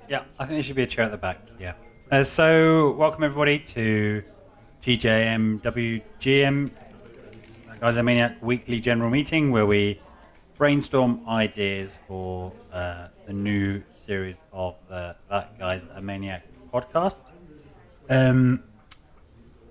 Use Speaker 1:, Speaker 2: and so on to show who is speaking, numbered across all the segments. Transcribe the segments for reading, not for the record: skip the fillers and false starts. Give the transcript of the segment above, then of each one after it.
Speaker 1: Yeah, I think there should be a chair at the back. Yeah. So, welcome everybody to TJMWGM, Guys Are Maniac weekly general meeting where we brainstorm ideas for the new series of the That Guys Are Maniac podcast.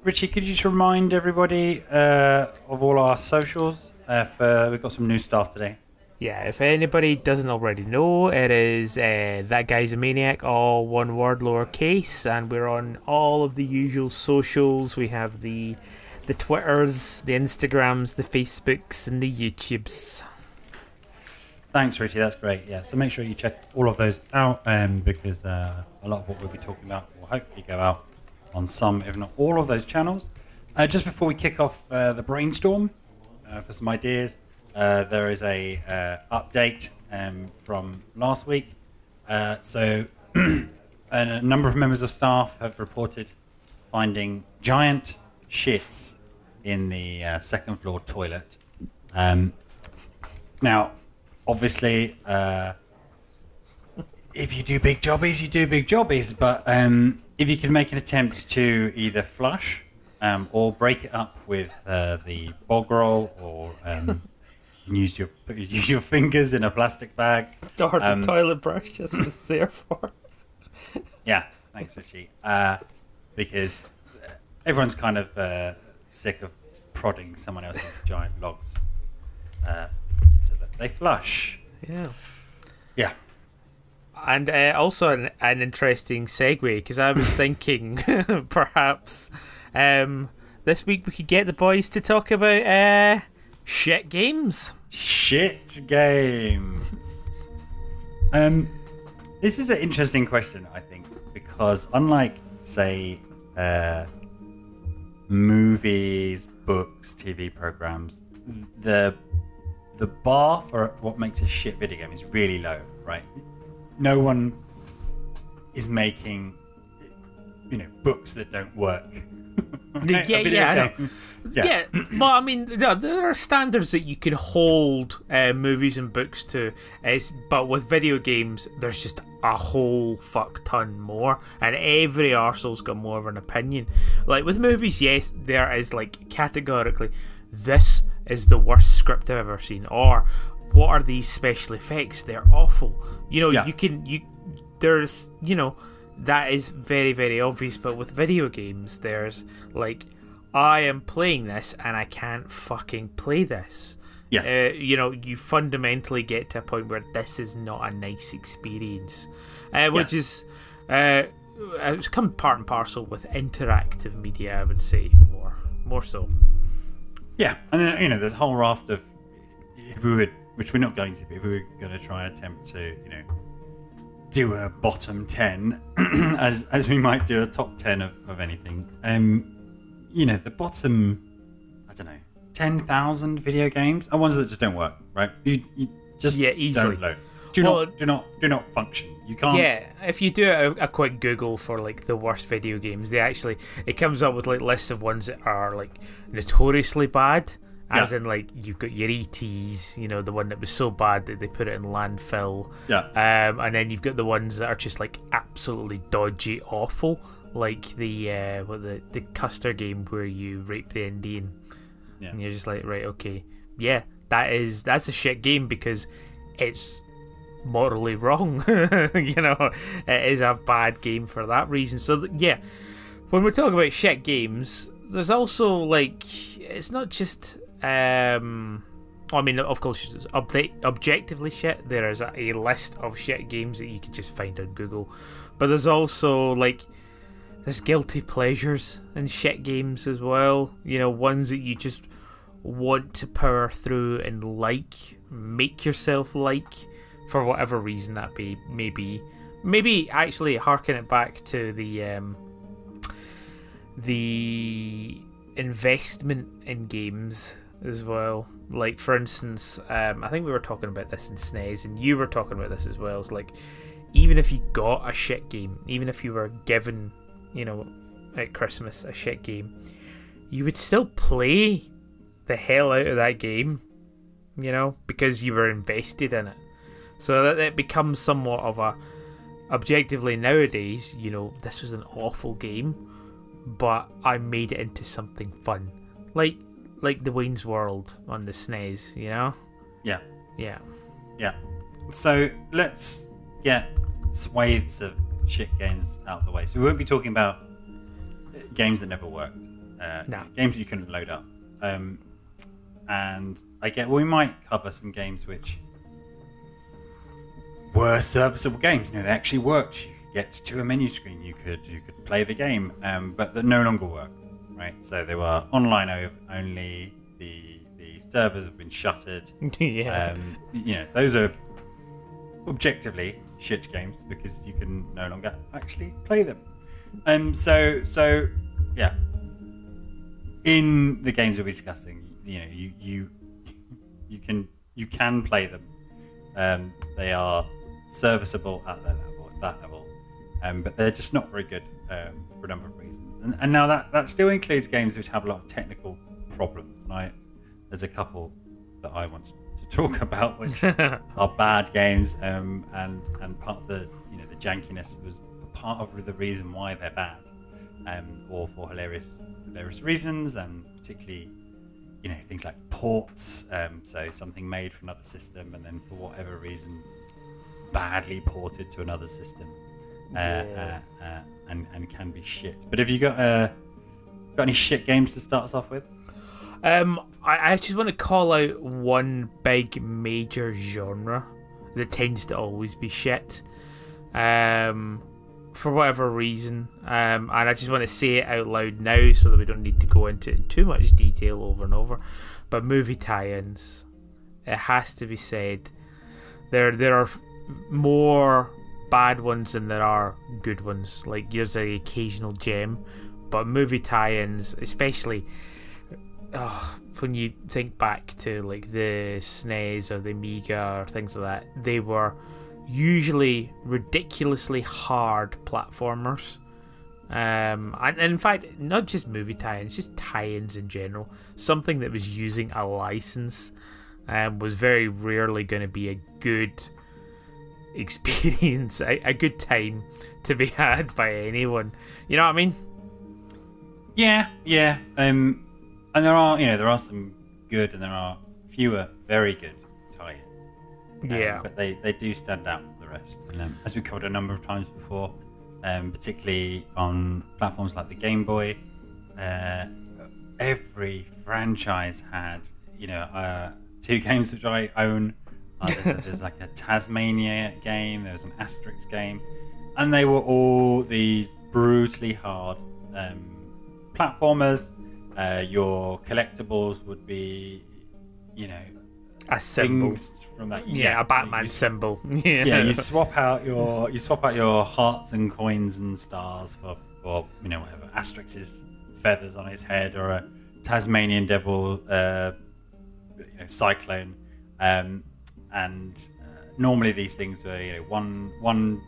Speaker 1: Richie, could you just remind everybody of all our socials? We've got some new stuff today.
Speaker 2: Yeah, if anybody doesn't already know, it is That Guy's a Maniac, all one word, lowercase, and we're on all of the usual socials. We have the Twitters, the Instagrams, the Facebooks, and the YouTubes.
Speaker 1: Thanks, Richie. That's great. Yeah, so make sure you check all of those out because a lot of what we'll be talking about will hopefully go out on some, if not all, of those channels. Just before we kick off the brainstorm for some ideas, there is a update from last week. So a number of members of staff have reported finding giant shits in the second floor toilet. Now, obviously, if you do big jobbies, you do big jobbies. But if you can make an attempt to either flush or break it up with the bog roll, or use your fingers in a plastic bag.
Speaker 2: Darn, the toilet brush just was there for.
Speaker 1: Yeah, thanks, Richie. Because everyone's kind of sick of prodding someone else's giant logs so that they flush.
Speaker 2: Yeah.
Speaker 1: Yeah.
Speaker 2: And also an interesting segue, because I was thinking perhaps this week we could get the boys to talk about shit games.
Speaker 1: Shit games. This is an interesting question, I think, because unlike, say, movies, books, TV programs, the bar for what makes a shit video game is really low, right? No one is making, books that don't work.
Speaker 2: Yeah. Well, I mean, there are standards that you can hold movies and books to, but with video games, there's just a whole fuck ton more, and every arsehole's got more of an opinion. Like with movies, yes, there is like categorically, this is the worst script I've ever seen, or what are these special effects? They're awful. There's that is very, very obvious. But with video games, there's like, I am playing this and I can't fucking play this.
Speaker 1: Yeah.
Speaker 2: You fundamentally get to a point where this is not a nice experience, which is it's come part and parcel with interactive media, I would say, more so.
Speaker 1: Yeah, and then, there's a whole raft of, if we would, which we're not going to be, if we were going to try and attempt to, do a bottom 10, as we might do a top 10 of anything. The bottom, I don't know, 10,000 video games are ones that just don't work, right? You just
Speaker 2: easily
Speaker 1: don't load. Do not function. You can't.
Speaker 2: Yeah, if you do a quick Google for like the worst video games, it comes up with like lists of ones that are like notoriously bad. As in, like, you've got your E.T.s, the one that was so bad that they put it in landfill.
Speaker 1: Yeah.
Speaker 2: And then you've got the ones that are just like absolutely dodgy, awful, like the Custer game where you rape the Indian.
Speaker 1: Yeah.
Speaker 2: And you're just like, right, okay, yeah, that's a shit game because it's morally wrong. It is a bad game for that reason. So yeah, when we're talking about shit games, there's also like, it's not just. I mean, of course, it's objectively shit. There is a list of shit games that you can just find on Google, but there's also like, there's guilty pleasures in shit games as well. Ones that you just want to power through and make yourself like, for whatever reason that may be. Maybe actually harken it back to the investment in games as well. Like, for instance, I think we were talking about this in SNES, and you were talking about this as well. It's like, even if you got a shit game, even if you were given, at Christmas a shit game, you would still play the hell out of that game, because you were invested in it. So that it becomes somewhat of a objectively nowadays, this was an awful game, but I made it into something fun, like the Wayne's World on the SNES.
Speaker 1: Yeah.
Speaker 2: Yeah.
Speaker 1: Yeah. So let's get swathes of shit games out of the way. So we won't be talking about games that never worked.
Speaker 2: No.
Speaker 1: Games that you couldn't load up. And we might cover some games which were serviceable games. They actually worked. You could get to a menu screen. You could play the game, but that no longer work. Right. So they were online only. The servers have been shuttered.
Speaker 2: Yeah.
Speaker 1: Those are objectively shit games because you can no longer actually play them. So yeah. In the games we'll be discussing, you can play them. They are serviceable at that level, but they're just not very good for a number of reasons. And now that still includes games which have a lot of technical problems. And there's a couple that I want to talk about which are bad games, and part of the the jankiness was part of the reason why they're bad, or for hilarious reasons, and particularly things like ports. So something made for another system and then for whatever reason badly ported to another system, and can be shit. But have you got any shit games to start us off with?
Speaker 2: I just want to call out one big major genre that tends to always be shit, for whatever reason, and I just want to say it out loud now so that we don't need to go into it in too much detail over and over. But movie tie-ins, it has to be said, there are more bad ones than there are good ones. Like, there's an occasional gem, but movie tie-ins, especially when you think back to like the SNES or the Amiga or things like that, they were usually ridiculously hard platformers. And in fact, not just movie tie-ins, just tie-ins in general. Something that was using a license was very rarely going to be a good experience, a good time to be had by anyone. You know what I mean?
Speaker 1: Yeah. And there are some good, and there are fewer very good tie-ins.
Speaker 2: Yeah.
Speaker 1: But they do stand out from the rest. And, as we covered a number of times before, particularly on platforms like the Game Boy, every franchise had, two games which I own. There's like a Tasmania game, there was an Asterix game, and they were all these brutally hard platformers. Your collectibles would be,
Speaker 2: a symbol
Speaker 1: things from that.
Speaker 2: a Batman symbol.
Speaker 1: You swap out your hearts and coins and stars for whatever, Asterix's feathers on his head, or a Tasmanian devil, cyclone, and normally these things were one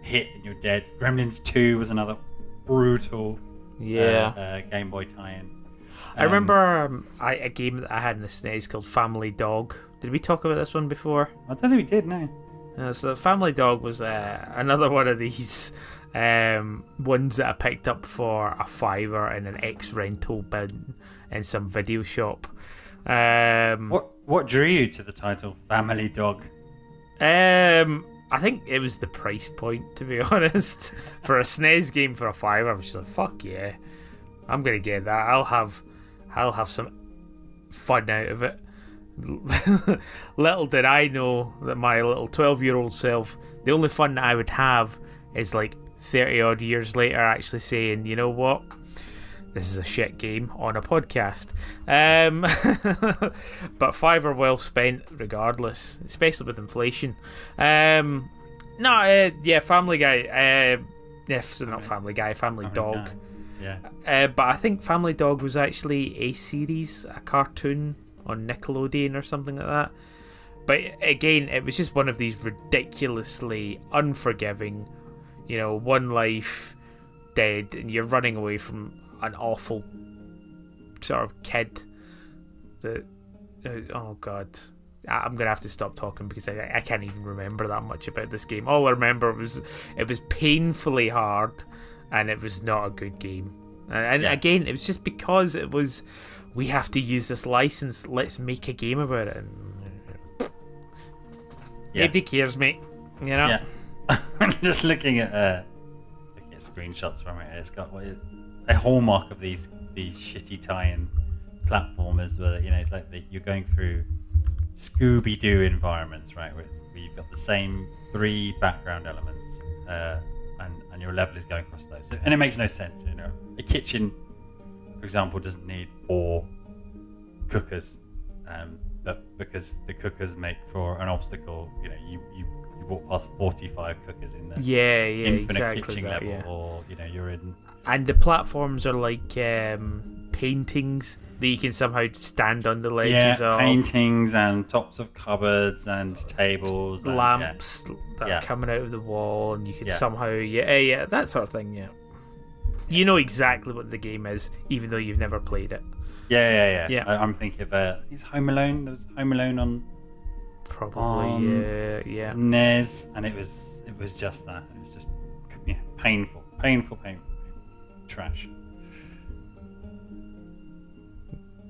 Speaker 1: hit and you're dead. Gremlins 2 was another brutal Game Boy tie-in.
Speaker 2: I remember a game that I had in the SNES called Family Dog. Did we talk about this one before?
Speaker 1: I don't think we did, no.
Speaker 2: So Family Dog was another one of these ones that I picked up for a $5 in an ex-rental bin in some video shop.
Speaker 1: What drew you to the title Family Dog?
Speaker 2: I think it was the price point, to be honest. For a SNES game for a $5, I was just like, fuck yeah, I'm gonna get that. I'll have some fun out of it. Little did I know that my little 12-year-old self, the only fun that I would have is like 30 odd years later actually saying, you know what, this is a shit game on a podcast. But $5 well spent regardless, especially with inflation. Family Guy. Not Family Guy, Family Dog.
Speaker 1: Yeah.
Speaker 2: But I think Family Dog was actually a series, a cartoon on Nickelodeon or something like that. But again, it was just one of these ridiculously unforgiving, one life, dead, and you're running away from an awful sort of kid that, oh god, I'm gonna have to stop talking because I can't even remember that much about this game. All I remember was it was painfully hard, and it was not a good game. And again, it was just because it was, we have to use this license. Let's make a game about it. And nobody cares, mate. You know.
Speaker 1: Yeah. I'm just looking at screenshots from it. It's got a hallmark of these shitty tie-in platformers where it's like you're going through Scooby-Doo environments, right? Where you've got the same 3 background elements, and your level is going across those. And it makes no sense, A kitchen, for example, doesn't need 4 cookers, but because the cookers make for an obstacle, you walk past 45 cookers in the infinite
Speaker 2: exactly
Speaker 1: kitchen
Speaker 2: that,
Speaker 1: level, or you're in.
Speaker 2: And the platforms are like paintings that you can somehow stand on the ledges of.
Speaker 1: Paintings and tops of cupboards and tables, and,
Speaker 2: lamps that are coming out of the wall, and you can somehow that sort of thing. You know exactly what the game is, even though you've never played it.
Speaker 1: Yeah. I'm thinking of is Home Alone. There was Home Alone on.
Speaker 2: Probably,
Speaker 1: NES, and it was just that. It was just painful, trash.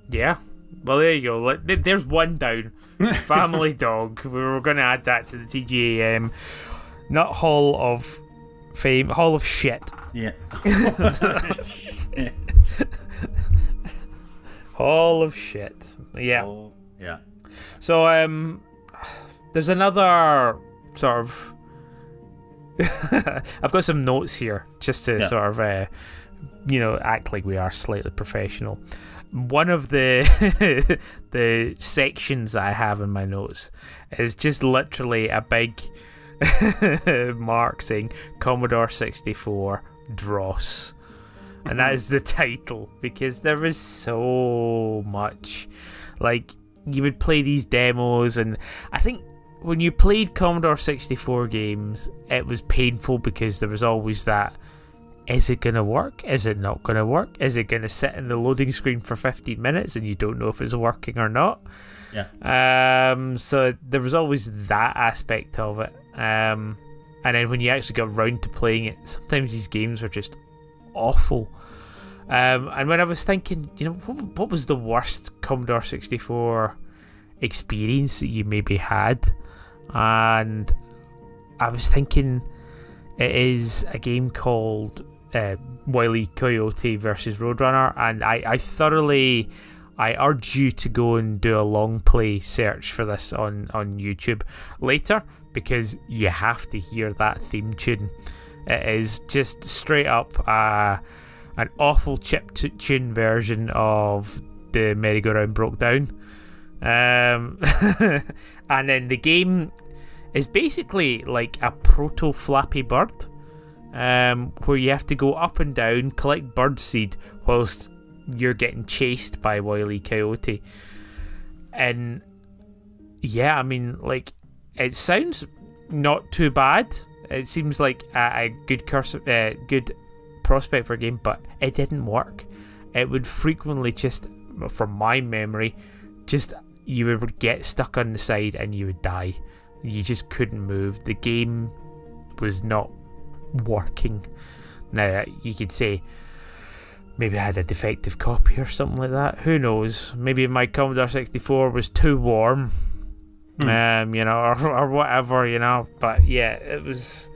Speaker 2: Yeah, well, there you go. There's one down. Family Dog. We were going to add that to the TGAM. Not Hall of Fame, Hall of Shit.
Speaker 1: Yeah.
Speaker 2: Hall of Shit. Yeah.
Speaker 1: Oh, yeah.
Speaker 2: So, there's another sort of. I've got some notes here just to sort of, act like we are slightly professional. One of the the sections I have in my notes is just literally a big mark saying Commodore 64 Dross, and that is the title, because there was so much. Like, you would play these demos, and I think when you played Commodore 64 games, it was painful because there was always that, is it going to work? Is it not going to work? Is it going to sit in the loading screen for 15 minutes and you don't know if it's working or not?
Speaker 1: Yeah.
Speaker 2: So there was always that aspect of it. And then when you actually got round to playing it, sometimes these games were just awful. And when I was thinking, what was the worst Commodore 64 experience that you maybe had? And I was thinking it is a game called Wile E. Coyote versus Roadrunner, and I urge you to go and do a long play search for this on YouTube later, because you have to hear that theme tune. It is just straight up an awful chip-tune version of the merry-go-round broke down. And then the game is basically like a proto-Flappy Bird, where you have to go up and down, collect birdseed, whilst you're getting chased by Wile E. Coyote. And yeah, I mean, like, it sounds not too bad. It seems like a good good prospect for a game, but it didn't work. It would frequently just, from my memory, you would get stuck on the side and you would die. You just couldn't move. The game was not working. Now, you could say maybe I had a defective copy or something like that. Who knows? Maybe my Commodore 64 was too warm, or whatever, But yeah, it was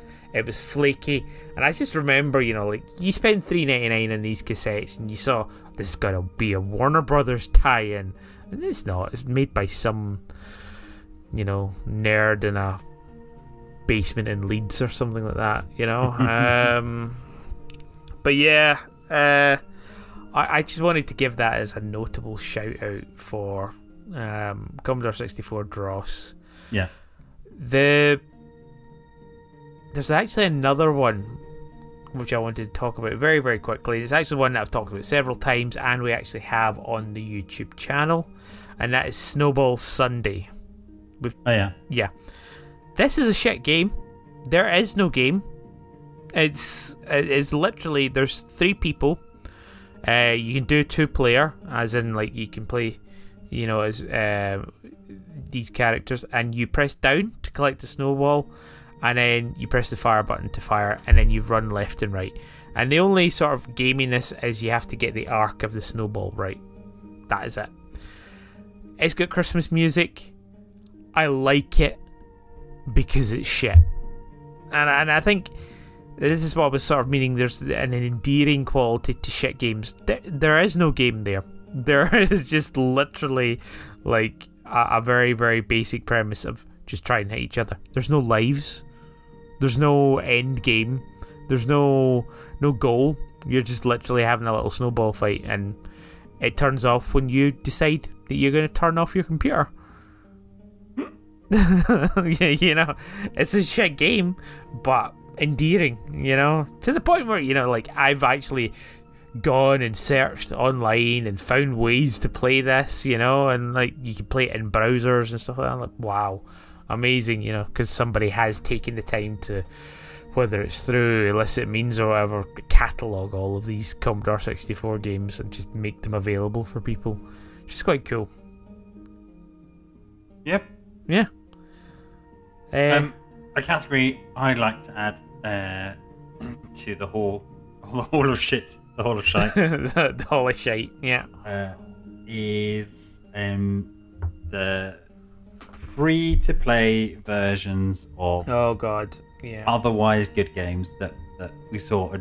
Speaker 2: flaky. And I just remember, like, you spend $3.99 on these cassettes, and you saw this is gonna be a Warner Brothers tie-in, and it's not. It's made by some, nerd in a basement in Leeds or something like that, But yeah, I just wanted to give that as a notable shout out for Commodore 64 Dross.
Speaker 1: Yeah.
Speaker 2: There's actually another one which I wanted to talk about very, very quickly. It's actually one that I've talked about several times, and we actually have on the YouTube channel, and that is Snowball Sunday.
Speaker 1: Oh yeah.
Speaker 2: Yeah. This is a shit game. There is no game. It's literally, there's 3 people. You can do 2-player, as in, like, you can play, as these characters, and you press down to collect the snowball, and then you press the fire button to fire, and then you run left and right. And the only sort of gaminess is you have to get the arc of the snowball right. That is it. It's got Christmas music. I like it because it's shit. And I think this is what I was sort of meaning. There's an endearing quality to shit games. There is no game there. There is just literally like a very, very basic premise of just try and hit each other. There's no lives. There's no end game. There's no goal. You're just literally having a little snowball fight, and it turns off when you decide that you're going to turn off your computer. You know, it's a shit game, but endearing, you know, to the point where, you know, like, I've actually gone and searched online and found ways to play this, you know, and like you can play it in browsers and stuff like that. I'm like, wow, amazing, you know, because somebody has taken the time to, whether it's through illicit means or whatever, catalogue all of these Commodore 64 games and just make them available for people, which is quite cool.
Speaker 1: Yep.
Speaker 2: Yeah.
Speaker 1: A category I'd like to add to the hall of shit, the hall of shite,
Speaker 2: the hall of shite, yeah,
Speaker 1: is the free-to-play versions of
Speaker 2: oh god, yeah,
Speaker 1: otherwise good games that we saw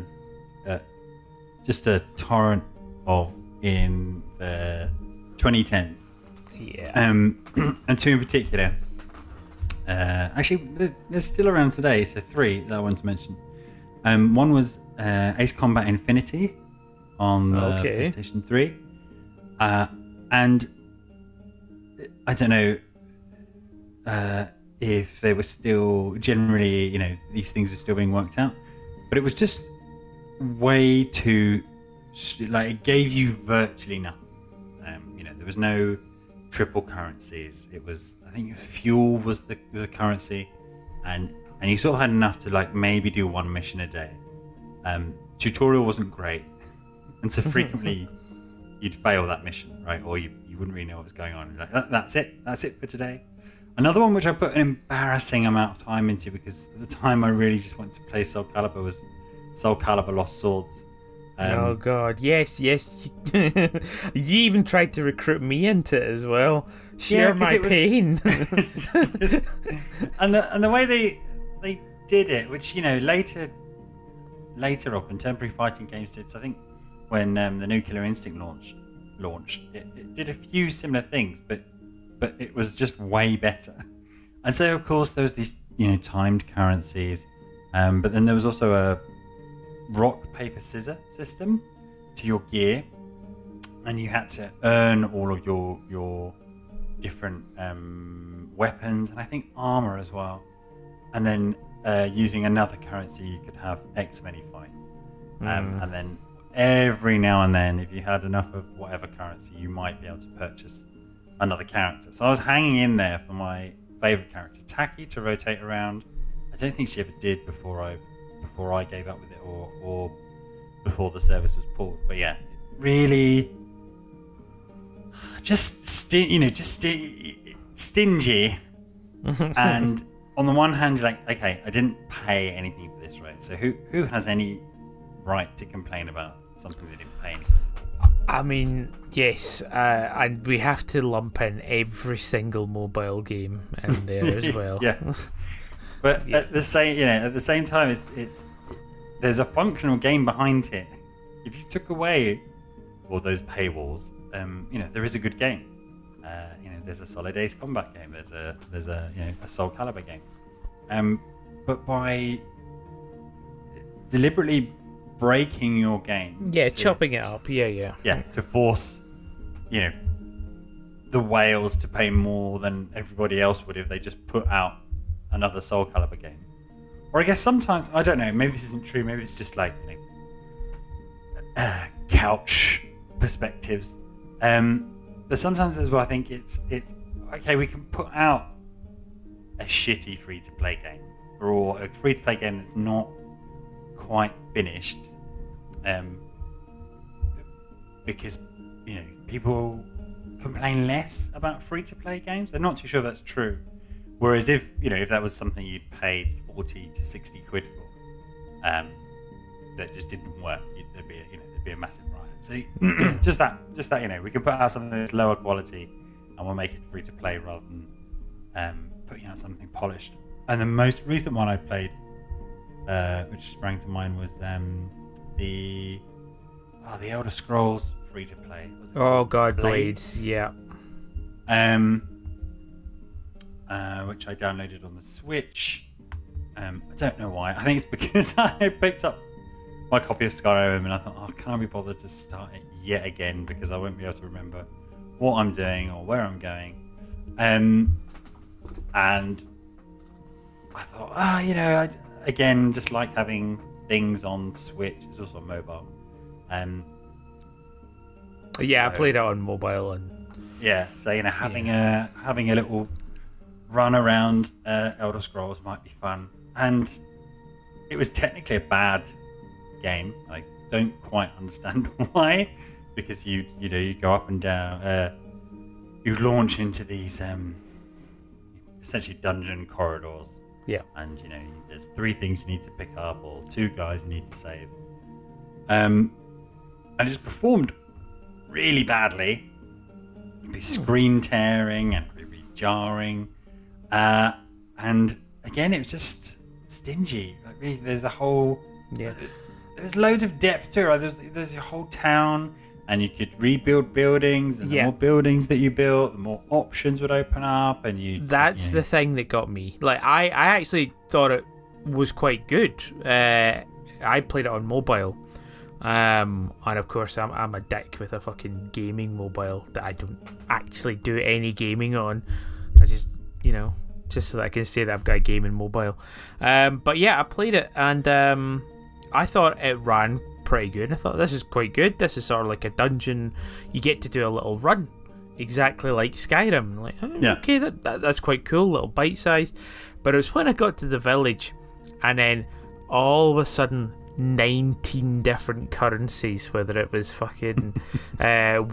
Speaker 1: just a torrent of in the 2010s.
Speaker 2: Yeah.
Speaker 1: And two in particular. Actually, they're still around today, so three that I want to mention. One was Ace Combat Infinity on PlayStation 3. And I don't know if they were still generally, you know, these things are still being worked out, but it was just way too, like, it gave you virtually nothing. You know, there was no triple currencies. It was, I think, fuel was the currency, and you sort of had enough to, like, maybe do one mission a day. Tutorial wasn't great, and so frequently you'd fail that mission, right? Or you wouldn't really know what was going on. Like, that's it for today. Another one which I put an embarrassing amount of time into, because at the time I really just wanted to play Soul Calibur, was Soul Calibur Lost Swords.
Speaker 2: Oh god, yes. You even tried to recruit me into it as well. Share my pain.
Speaker 1: and the way they did it, which, you know, later on contemporary fighting games did. So I think when the new Killer Instinct launched, it did a few similar things, but it was just way better. And so of course there was these, you know, timed currencies, but then there was also a rock paper scissor system to your gear, and you had to earn all of your different weapons, and I think armor as well, and then using another currency you could have X many fights, and then every now and then, if you had enough of whatever currency, you might be able to purchase another character. So I was hanging in there for my favorite character, Taki, to rotate around. I don't think she ever did before I gave up with it, or before the service was pulled. But yeah, really, just stingy. And on the one hand, you're like, okay, I didn't pay anything for this, right? So who has any right to complain about something they didn't pay anything for?
Speaker 2: I mean, yes, and we have to lump in every single mobile game in there as well.
Speaker 1: Yeah. But at the same time, it's there's a functional game behind it. If you took away all those paywalls, you know, there is a good game. You know, there's a solid Ace Combat game. There's a you know, a Soul Calibur game. But by deliberately breaking your game,
Speaker 2: chopping it up, yeah,
Speaker 1: to force, you know, the whales to pay more than everybody else would if they just put out another Soul Calibur game. Or I guess sometimes, I don't know, maybe this isn't true, maybe it's just like, you know, couch perspectives. But sometimes as well, I think it's okay, we can put out a shitty free-to-play game, or a free-to-play game that's not quite finished, because, you know, people complain less about free-to-play games. I'm not too sure that's true. Whereas if that was something you'd paid 40 to 60 quid for, that just didn't work, there'd be a massive riot. So just that, we can put out something that's lower quality, and we'll make it free to play rather than putting out something polished. And the most recent one I played, which sprang to mind, was the Elder Scrolls free to play.
Speaker 2: Oh God, Blades. Yeah.
Speaker 1: Which I downloaded on the Switch. I don't know why. I think it's because I picked up my copy of Skyrim and I thought, I can't be bothered to start it yet again because I won't be able to remember what I'm doing or where I'm going. And I thought, I again just like having things on Switch. It's also mobile.
Speaker 2: I played it on mobile and
Speaker 1: having a little run around Elder Scrolls might be fun. And it was technically a bad game. I don't quite understand why, because you go up and down. You launch into these essentially dungeon corridors.
Speaker 2: Yeah.
Speaker 1: And there's 3 things you need to pick up or 2 guys you need to save. And it just performed really badly. It'd be screen tearing and really jarring. And again, it was just stingy. Like really, there's a whole there's loads of depth to it. Right? There's a whole town, and you could rebuild buildings, and the more buildings that you built, the more options would open up, and
Speaker 2: That's the thing that got me. Like I actually thought it was quite good. I played it on mobile. And of course I'm a dick with a fucking gaming mobile that I don't actually do any gaming on. I just just so that I can say that I've got a gaming mobile. But yeah, I played it and I thought it ran pretty good. I thought this is quite good. This is sort of like a dungeon. You get to do a little run, exactly like Skyrim. Like, okay, that's quite cool, little bite-sized. But it was when I got to the village, and then all of a sudden, 19 different currencies, whether it was fucking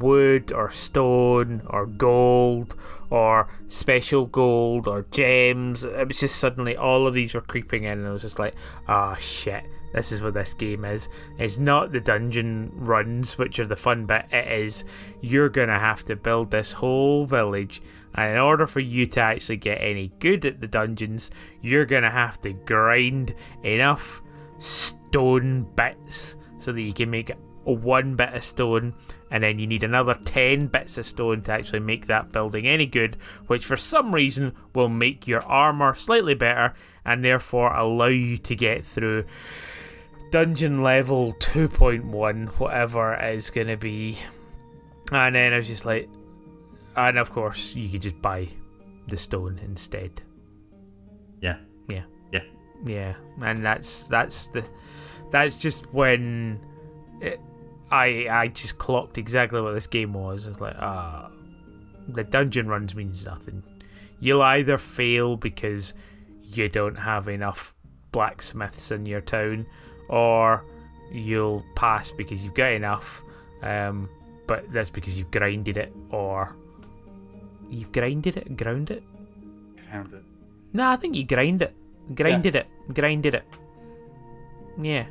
Speaker 2: wood or stone or gold or special gold or gems. It was just suddenly all of these were creeping in, and I was just like, oh shit, this is what this game is. It's not the dungeon runs, which are the fun bit. It is, you're gonna have to build this whole village, and in order for you to actually get any good at the dungeons, you're gonna have to grind enough stone bits so that you can make 1 bit of stone, and then you need another 10 bits of stone to actually make that building any good, which for some reason will make your armor slightly better and therefore allow you to get through dungeon level 2.1, whatever it is going to be. And then I was just like, and of course you could just buy the stone instead. Yeah, and that's just when I just clocked exactly what this game was. It's like, the dungeon runs means nothing. You'll either fail because you don't have enough blacksmiths in your town, or you'll pass because you've got enough, but that's because you've grinded it, or you've ground it. No, I think you grinded it. Grinded it. Yeah.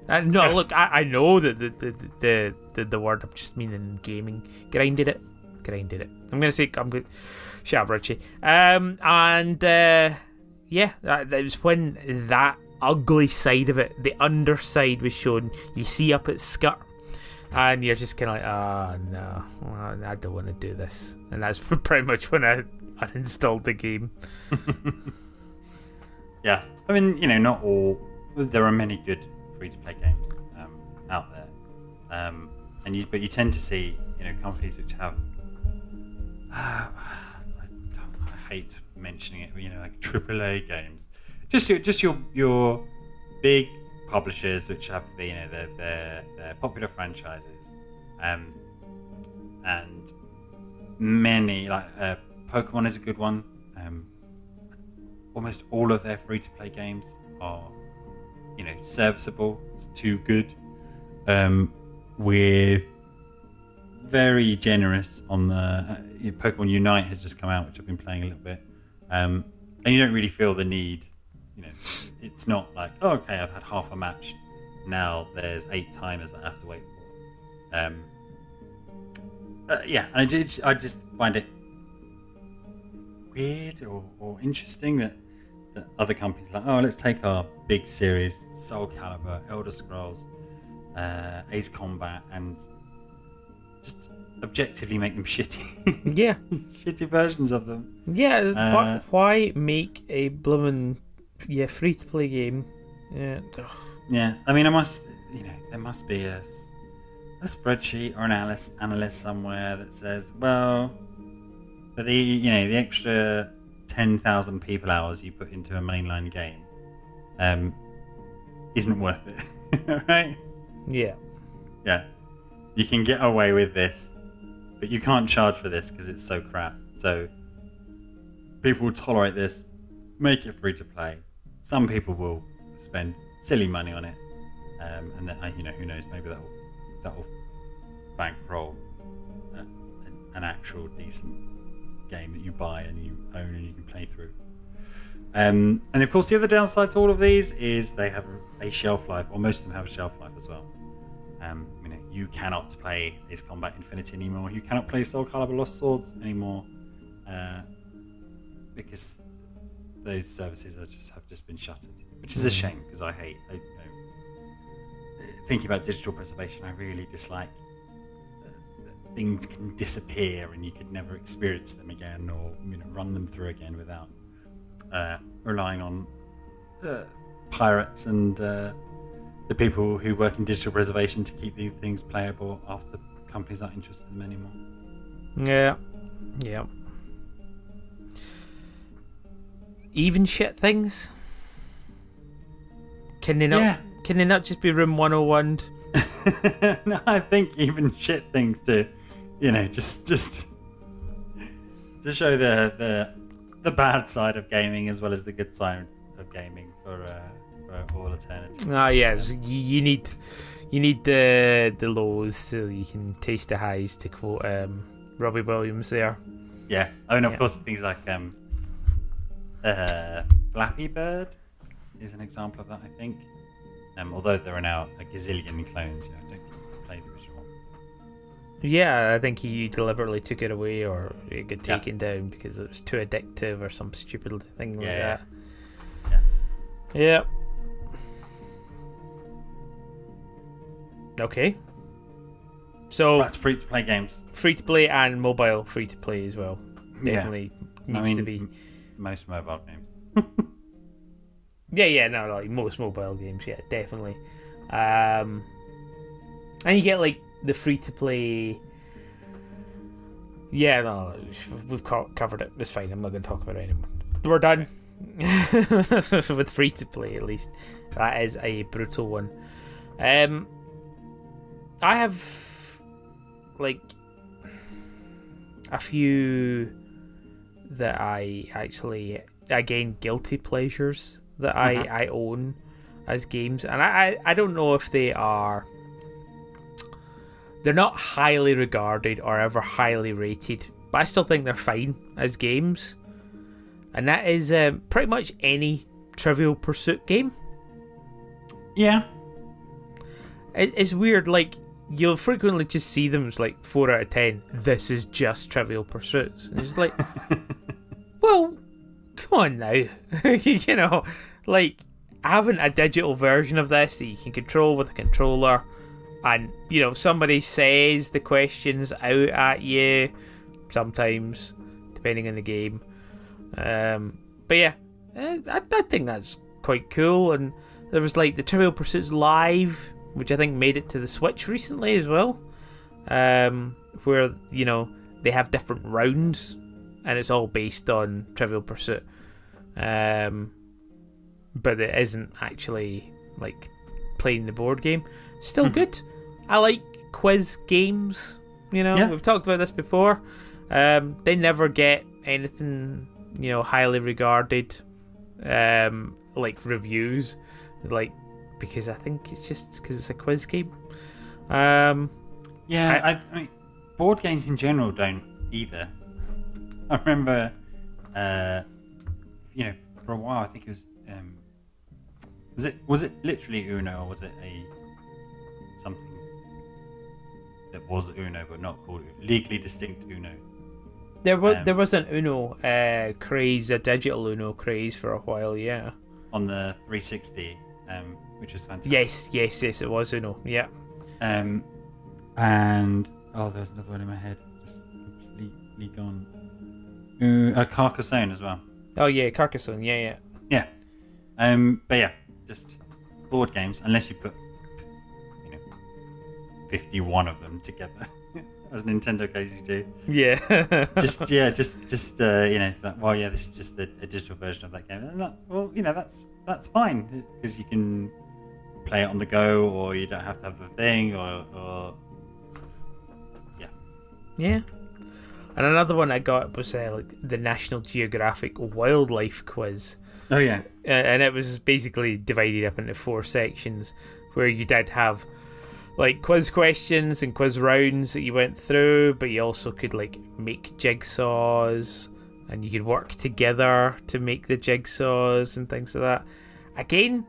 Speaker 2: No, look, I know that the word I'm just meaning gaming. Grinded it. I'm gonna shut up, Richie. That was when that ugly side of it, the underside, was shown. You see up its skirt, and you're just kind of like, oh no, I don't want to do this. And that's pretty much when I uninstalled the game.
Speaker 1: Yeah, I mean, not all. There are many good free-to-play games out there, but you tend to see, companies which have. I hate mentioning it, but like AAA games, just your big publishers which have their popular franchises, and many like Pokemon is a good one. Almost all of their free-to-play games are, serviceable. It's too good, with very generous on the Pokemon Unite has just come out, which I've been playing a little bit, and you don't really feel the need. You know, it's not like, oh, okay, I've had half a match. Now there's 8 timers that I have to wait for. Yeah, and I just find it weird or interesting that other companies are like, oh, let's take our big series, Soul Calibur, Elder Scrolls, Ace Combat, and just objectively make them shitty.
Speaker 2: Yeah.
Speaker 1: Shitty versions of them.
Speaker 2: Yeah, why make a bloomin' free-to-play game? Yeah.
Speaker 1: Yeah, I mean, there must be a spreadsheet or an analyst somewhere that says, well, for the extra 10,000 people hours you put into a mainline game, isn't worth it, right?
Speaker 2: Yeah.
Speaker 1: Yeah, you can get away with this, but you can't charge for this because it's so crap. So people will tolerate this, make it free to play. Some people will spend silly money on it, and then who knows, maybe that will bankroll an actual decent game that you buy and you own and you can play through. And of course, the other downside to all of these is they have a shelf life, or most of them have a shelf life as well. You cannot play Ace Combat Infinity anymore. You cannot play Soul Calibur Lost Swords anymore, because those services have just been shuttered, which is a shame because I hate. Thinking about digital preservation, I really dislike things can disappear and you could never experience them again, or run them through again without relying on pirates and the people who work in digital preservation to keep these things playable after companies aren't interested in them anymore.
Speaker 2: Yeah. Even shit things. Can they not?
Speaker 1: Yeah.
Speaker 2: Can they not just be room 101?
Speaker 1: No, I think even shit things do. Just to show the bad side of gaming as well as the good side of gaming for all eternity.
Speaker 2: Yes, you need the lows so you can taste the highs, to quote Robbie Williams there.
Speaker 1: Yeah, of course things like Flappy Bird is an example of that, I think. Although there are now a gazillion clones, I don't think you can play the original one.
Speaker 2: Yeah, I think he deliberately took it away, or it got taken down because it was too addictive or some stupid thing like that. Yeah. Okay. So
Speaker 1: that's free to play games.
Speaker 2: Free to play and mobile free to play as well. Definitely needs to be.
Speaker 1: Most mobile games.
Speaker 2: Like most mobile games, definitely. And you get like the free to play. Yeah, no, we've covered it. It's fine. I'm not going to talk about it anymore. We're done with free to play. At least that is a brutal one. I have like a few that I actually, again, guilty pleasures that I own as games, and I don't know if they're not highly regarded or ever highly rated, but I still think they're fine as games, and that is pretty much any Trivial Pursuit game.
Speaker 1: Yeah,
Speaker 2: it's weird, like you'll frequently just see them as like 4 out of 10. This is just Trivial Pursuits, and it's like well, come on now. Like having a digital version of this that you can control with a controller, and somebody says the questions out at you sometimes, depending on the game. But yeah, I think that's quite cool. And there was like the Trivial Pursuits Live, which I think made it to the Switch recently as well, where they have different rounds and it's all based on Trivial Pursuit, but it isn't actually like playing the board game. Still good. I like quiz games. We've talked about this before. They never get anything highly regarded, like reviews, like, because I think it's just because it's a quiz game.
Speaker 1: I mean, board games in general don't either. I remember, for a while, I think it was it literally Uno, or was it something that was Uno but not called legally distinct Uno?
Speaker 2: There was an Uno craze, a digital Uno craze for a while, yeah.
Speaker 1: On the 360, which was fantastic.
Speaker 2: Yes, it was Uno, yeah.
Speaker 1: And there's another one in my head, just completely gone. Carcassonne as well.
Speaker 2: Oh yeah, Carcassonne, yeah.
Speaker 1: Yeah. But yeah, just board games, unless you put 51 of them together, as Nintendo occasionally do.
Speaker 2: Yeah.
Speaker 1: This is just a digital version of that game. And that's fine, because you can play it on the go, or you don't have to have the thing, or
Speaker 2: yeah. And another one I got was the National Geographic Wildlife Quiz.
Speaker 1: Oh yeah.
Speaker 2: And it was basically divided up into 4 sections, where you did have quiz questions and quiz rounds that you went through, but you also could make jigsaws, and you could work together to make the jigsaws and things like that. Again,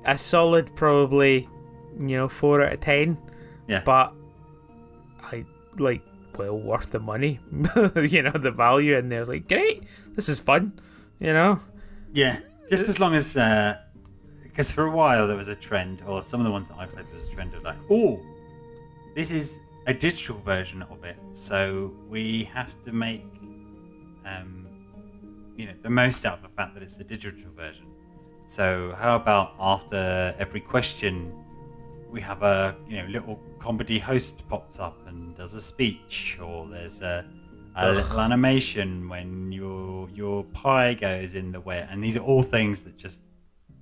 Speaker 2: a solid probably 4 out of 10.
Speaker 1: Yeah.
Speaker 2: But I well worth the money. The value in there is great, this is fun.
Speaker 1: Yeah, just as long as because for a while there was a trend, or some of the ones that I played, there was a trend of this is a digital version of it, so we have to make the most out of the fact that it's the digital version. So how about after every question we have a little comedy host pops up and does a speech, or there's a little animation when your pie goes in the wet, and these are all things that just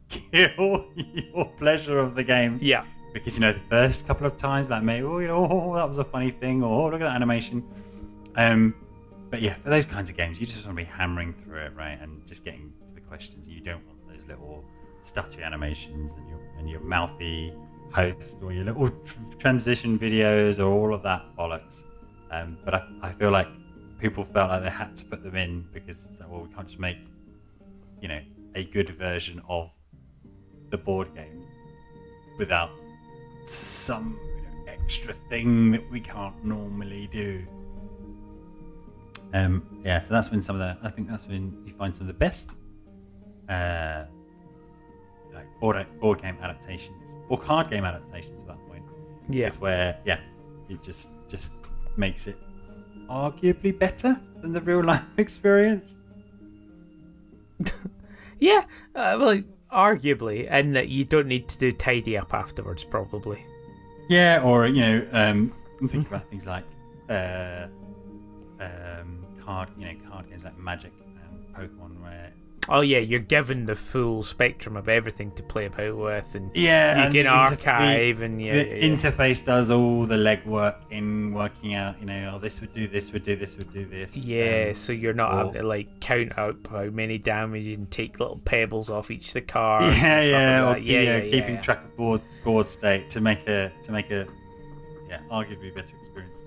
Speaker 1: kill your pleasure of the game.
Speaker 2: Yeah.
Speaker 1: Because the first couple of times, maybe that was a funny thing, or look at that animation. But yeah, for those kinds of games, you just want to be hammering through it, right, and just getting to the questions. You don't want those little stuttery animations and your mouthy host, or your little transition videos, or all of that bollocks. But I feel like people felt like they had to put them in, because we can't just make a good version of the board game without some extra thing that we can't normally do. So that's when I think that's when you find some of the best board game adaptations, or card game adaptations at that point.
Speaker 2: Yeah.
Speaker 1: Is where it just makes it arguably better than the real life experience.
Speaker 2: Yeah, well, arguably, and that you don't need to do tidy up afterwards, probably.
Speaker 1: Yeah, or I'm thinking about things like card games like Magic and Pokemon, where
Speaker 2: oh yeah, you're given the full spectrum of everything to play about with, and you
Speaker 1: and
Speaker 2: can archive, and
Speaker 1: the interface does all the legwork in working out. This would do this, would do this, would do this.
Speaker 2: Yeah, so you're not having to count out how many damage and take little pebbles off each of the cards.
Speaker 1: Keeping track of board state to make a arguably better experience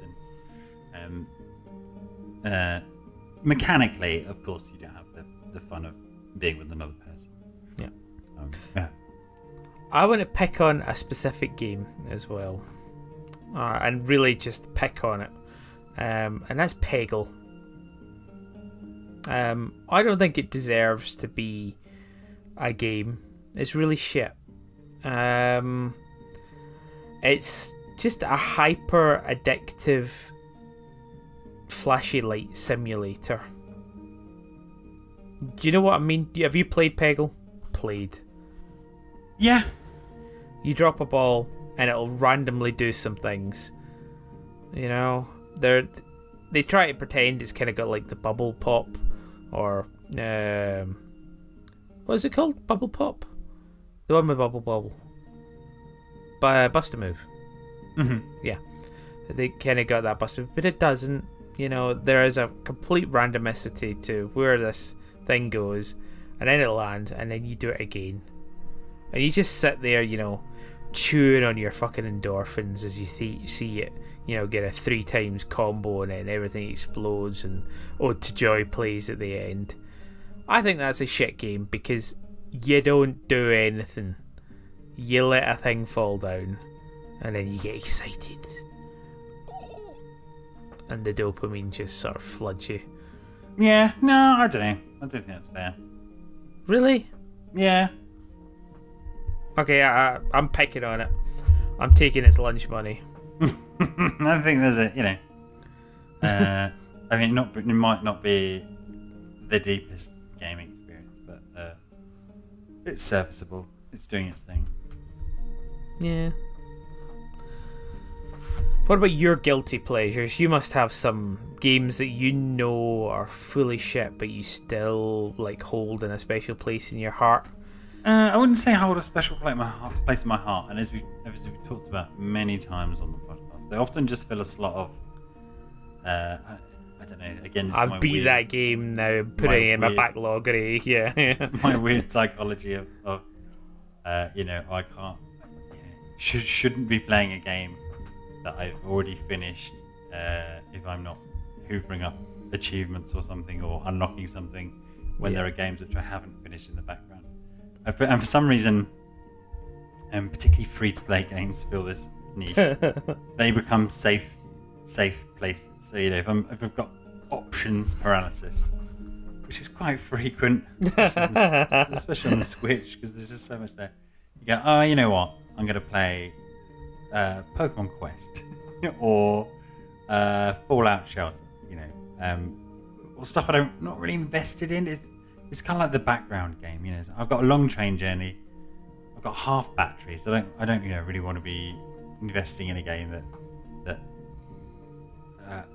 Speaker 1: than mechanically. Of course, you don't have the fun of being with another person.
Speaker 2: Yeah. I want to pick on a specific game as well, and really just pick on it, and that's Peggle. I don't think it deserves to be a game. It's really shit. It's just a hyper addictive flashy light simulator. Do you know what I mean? Have you played Peggle? Played.
Speaker 1: Yeah.
Speaker 2: You drop a ball and it'll randomly do some things. They try to pretend it's kind of got the bubble pop, or what is it called? Bubble pop? The one with bubble. Bust a Move.
Speaker 1: Mm-hmm.
Speaker 2: Yeah. They kind of got that bust a move, but it doesn't. There is a complete randomicity to where this thing goes, and then it lands, and then you do it again, and you just sit there, chewing on your fucking endorphins as you see it, get a 3 times combo and then everything explodes and Ode to Joy plays at the end. I think that's a shit game because you don't do anything. You let a thing fall down and then you get excited. And the dopamine just sort of floods you.
Speaker 1: Yeah, no, I don't know. I don't think that's fair.
Speaker 2: Really?
Speaker 1: Yeah.
Speaker 2: Okay, I'm picking on it. I'm taking its lunch money.
Speaker 1: I think there's I mean, it might not be the deepest gaming experience, but it's serviceable. It's doing its thing.
Speaker 2: Yeah. What about your guilty pleasures? You must have some games that are fully shit, but you still hold in a special place in your heart.
Speaker 1: I wouldn't say hold a special place in my heart, and as we talked about many times on the podcast, they often just fill a slot of. I don't know. Again,
Speaker 2: I've beat that game now and put it in my backlog. Yeah.
Speaker 1: My weird psychology of I can't. Shouldn't be playing a game that I've already finished if I'm not hoovering up achievements or something or unlocking something when there are games which I haven't finished in the background. And for some reason, particularly free-to-play games feel this niche. They become safe places. So if I've got options paralysis, which is quite frequent, especially on the Switch, because there's just so much there. You go, oh, you know what? I'm going to play Pokemon Quest or Fallout Shelter, or stuff I'm not really invested in. It's kind of like the background game, I've got a long train journey. I've got half batteries. So I don't really want to be investing in a game that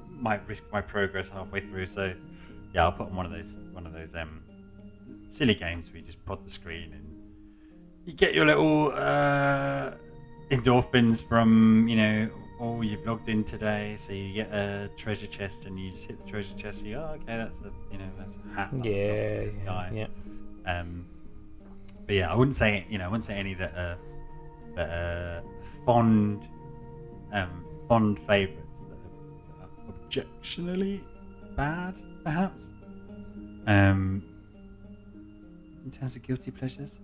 Speaker 1: might risk my progress halfway through. So yeah, I'll put on one of those silly games where you just prod the screen and you get your little endorphins from you've logged in today, so you get a treasure chest and you just hit the treasure chest. And okay, that's a hat.
Speaker 2: Yeah.
Speaker 1: But yeah, I wouldn't say any that are fond favourites that are objectionably bad, perhaps. In terms of guilty pleasures,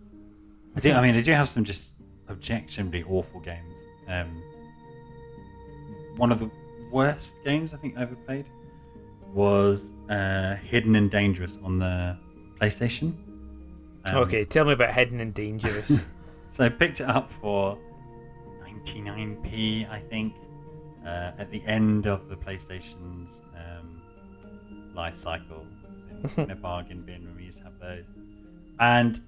Speaker 1: I do have some just objectionably awful games. One of the worst games I think I ever played was Hidden and Dangerous on the PlayStation.
Speaker 2: Okay, tell me about Hidden and Dangerous.
Speaker 1: So I picked it up for 99p, I think, at the end of the PlayStation's life cycle. It was in a bargain bin when we used to have those. And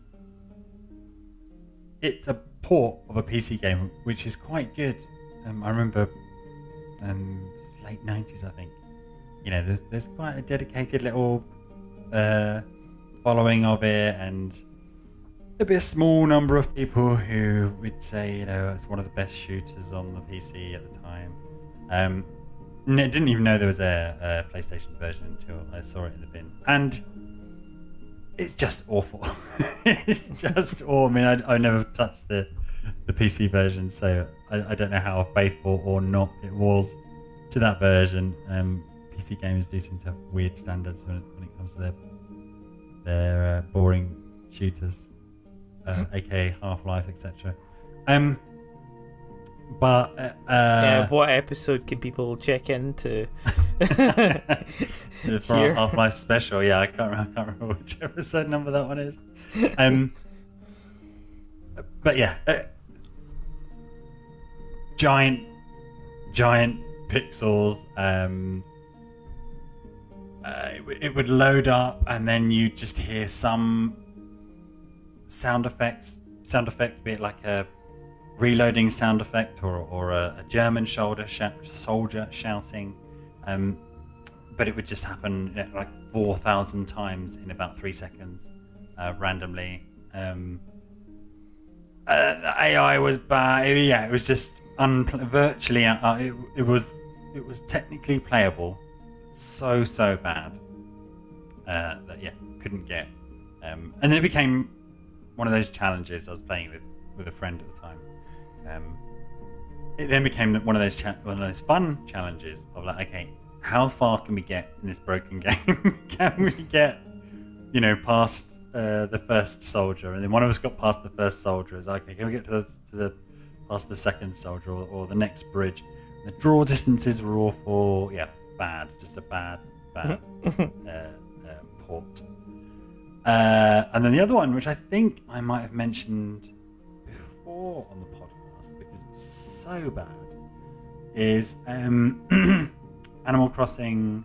Speaker 1: it's a port of a PC game, which is quite good. I remember it's late 90s, I think. There's quite a dedicated little following of it, and there'd be a small number of people who would say, it's one of the best shooters on the PC at the time. I didn't even know there was a PlayStation version until I saw it in the bin. And it's just awful. It's just awful. I mean, I never touched the PC version, so I don't know how faithful or not it was to that version. PC gamers do seem to have weird standards when it comes to their boring shooters, aka Half-Life, etc. What
Speaker 2: episode can people check into?
Speaker 1: For our Half-Life special, yeah, I can't remember which episode number that one is. But yeah, giant pixels. It would load up, and then you just hear some sound effect, be it like a reloading sound effect or a German soldier shouting, but it would just happen like 4,000 times in about 3 seconds, randomly. The AI was bad. It was just virtually. It was technically playable, so bad that couldn't get. And then it became one of those challenges I was playing with with a friend at the time. It then became one of those fun challenges of like, okay, how far can we get in this broken game? Can we get, past the first soldier? And then one of us got past the first soldier. It's like, okay, can we get past the second soldier or the next bridge? The draw distances were awful. Yeah, bad. Just a bad port. And then the other one, which I think I might have mentioned before on the podcast because it was so bad, is Animal Crossing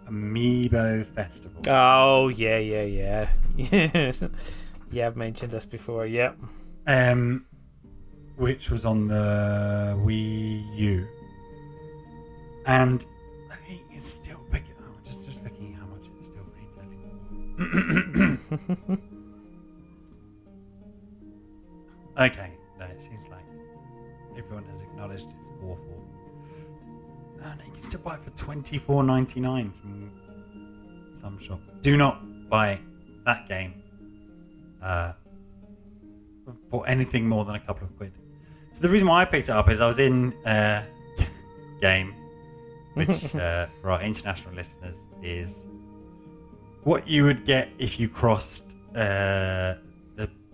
Speaker 1: Amiibo Festival.
Speaker 2: Oh, yeah. Yeah, I've mentioned this before, yep.
Speaker 1: Which was on the Wii U. And I think it's still big. Oh, just looking at how much it's still retailing. Okay, no, it seems like everyone has acknowledged it's awful. And you can still buy it for $24.99 from some shop. Do not buy that game for anything more than a couple of quid. So the reason why I picked it up is I was in game, which for our international listeners is what you would get if you crossed the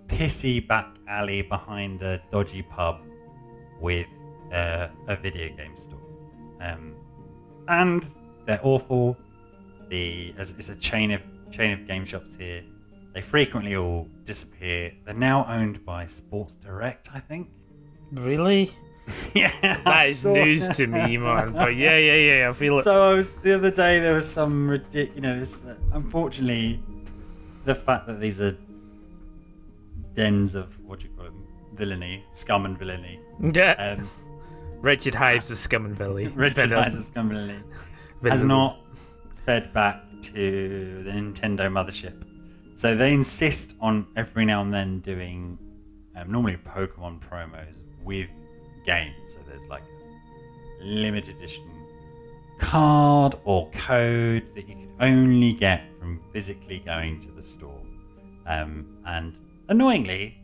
Speaker 1: pissy back alley behind a dodgy pub with a video game store. And they're awful. It's a chain of game shops here. They frequently all disappear. They're now owned by Sports Direct, I think.
Speaker 2: Really?
Speaker 1: Yeah,
Speaker 2: that is news to me, man. But yeah, I feel it.
Speaker 1: So the other day there was some ridiculous. Unfortunately, the fact that these are dens of villainy, scum and villainy.
Speaker 2: Yeah. Wretched hives of scum and villainy.
Speaker 1: Wretched hives of scum and villainy has not fed back to the Nintendo mothership. So they insist on every now and then doing normally Pokemon promos with games. So there's like a limited edition card or code that you can only get from physically going to the store. And annoyingly,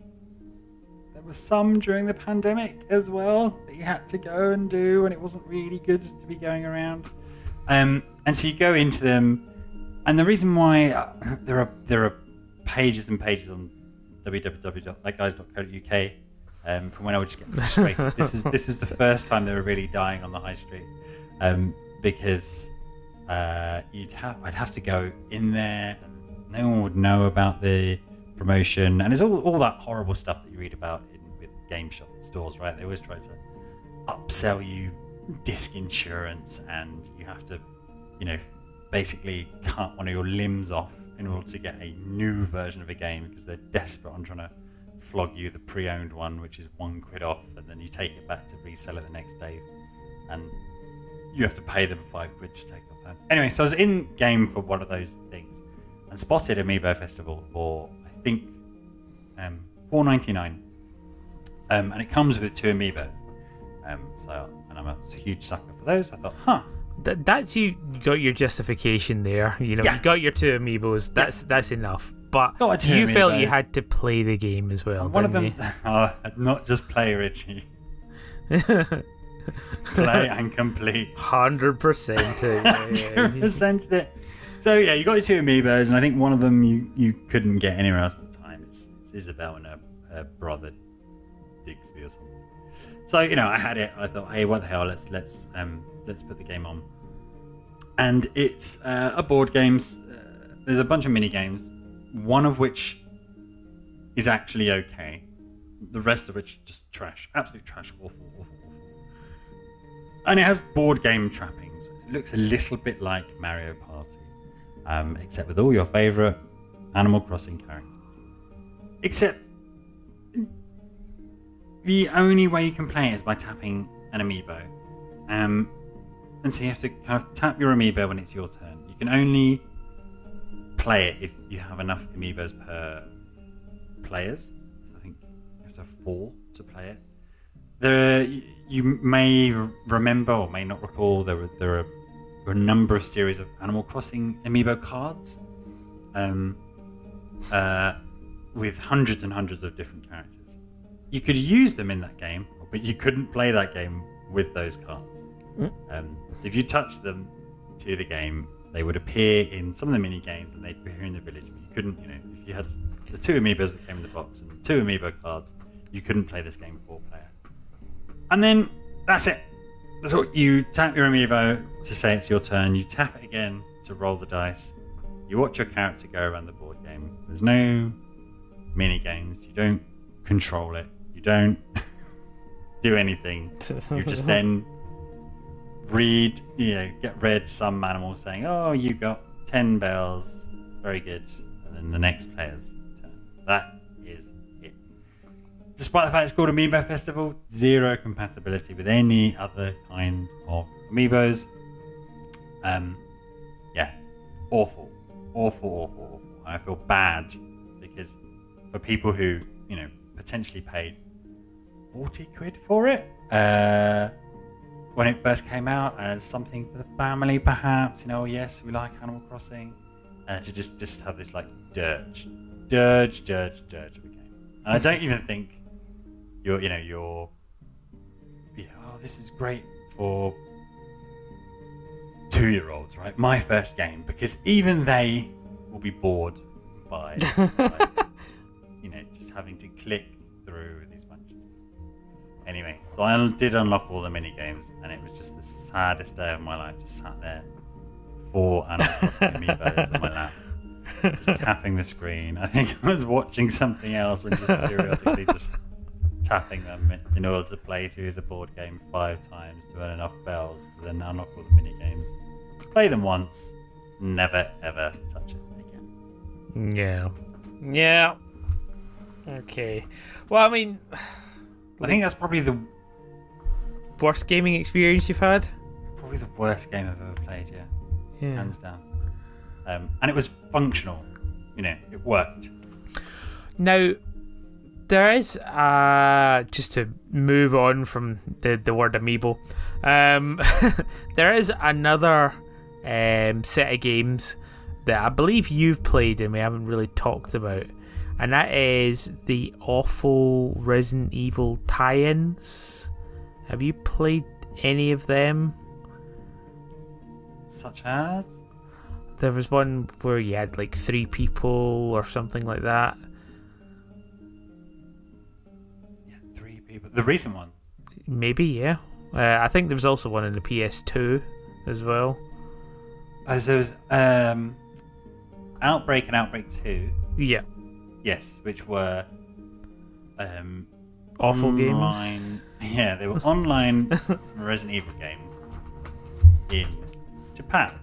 Speaker 1: there was some during the pandemic as well that you had to go and do, and it wasn't really good to be going around. And so you go into them, and the reason why there are pages and pages on www.likeguys.co.uk from when I would just get frustrated. This is the first time they were really dying on the high street, because I'd have to go in there, and no one would know about the promotion, and there's all that horrible stuff that you read about with game shop stores, right? They always try to upsell you disc insurance, and you have to, basically cut one of your limbs off in order to get a new version of a game because they're desperate on trying to flog you the pre-owned one, which is £1 off, and then you take it back to resell it the next day, and you have to pay them £5 to take it off. Anyway, so I was in game for one of those things and spotted Amiibo Festival for I think $4.99, and it comes with 2 Amiibos. And I'm a huge sucker for those. I thought,
Speaker 2: that's you got your justification there. You got your 2 Amiibos. That's enough. But you felt you had to play the game as well.
Speaker 1: One of them, not just play, Richie. Play and complete.
Speaker 2: 100%.
Speaker 1: 100% it. So yeah, you got your 2 Amiibos, and I think one of them you couldn't get anywhere else at the time. It's Isabel and her brother Digsby or something. So I had it. I thought, hey, what the hell? Let's put the game on. And it's a board games. There's a bunch of mini games, one of which is actually okay. The rest of it's just trash, absolute trash, awful. And it has board game trappings. It looks a little bit like Mario Party, except with all your favourite Animal Crossing characters. Except the only way you can play it is by tapping an amiibo. And so you have to kind of tap your amiibo when it's your turn. You can only play it if you have enough amiibos per players. So I think you have to have 4 to play it. You may remember or may not recall there are a number of series of Animal Crossing amiibo cards with hundreds and hundreds of different characters. you could use them in that game, but you couldn't play that game with those cards. So if you touch them to the game, they would appear in some of the mini games and they'd appear in the village, but you couldn't, if you had the 2 amiibos that came in the box and 2 amiibo cards, you couldn't play this game 4-player. And then that's it. That's what you tap your amiibo to say it's your turn. You tap it again to roll the dice. You watch your character go around the board game. There's no mini games. You don't control it. You don't do anything. You just then get read some animal saying, "Oh, you got 10 bells. Very good." And then the next player's turn. That is it. Despite the fact it's called Amiibo Festival, zero compatibility with any other kind of amiibos. Awful. I feel bad because for people who, potentially paid 40 quid for it when it first came out as something for the family, perhaps, yes, we like Animal Crossing, to just have this like dirge of a game. And I don't even think this is great for 2-year-olds, right? My first game, because even they will be bored by just having to click through these bunches. Anyway, so I did unlock all the mini games, and it was just the saddest day of my life. Just sat there, 4 Animal Crossing amiibos on my lap, just tapping the screen. I think I was watching something else and just periodically just tapping them in order to play through the board game 5 times to earn enough bells to then unlock all the mini games. Play them once, never ever touch it again.
Speaker 2: Yeah. Okay. Well, I mean,
Speaker 1: I think that's probably the
Speaker 2: worst gaming experience you've had.
Speaker 1: Probably the worst game I've ever played. Yeah. Hands down. And it was functional. It worked.
Speaker 2: Now, there is just to move on from the word amiibo. There is another set of games that I believe you've played and we haven't really talked about, and that is the awful Resident Evil tie-ins. Have you played any of them?
Speaker 1: Such as?
Speaker 2: There was one where you had like 3 people or something like that.
Speaker 1: Yeah, 3 people. The recent one?
Speaker 2: Maybe, yeah. I think there was also one in the PS2 as well.
Speaker 1: Oh, so there was Outbreak and Outbreak 2.
Speaker 2: Yeah.
Speaker 1: Yes, which were
Speaker 2: awful
Speaker 1: online,
Speaker 2: games.
Speaker 1: Yeah, they were online Resident Evil games in Japan.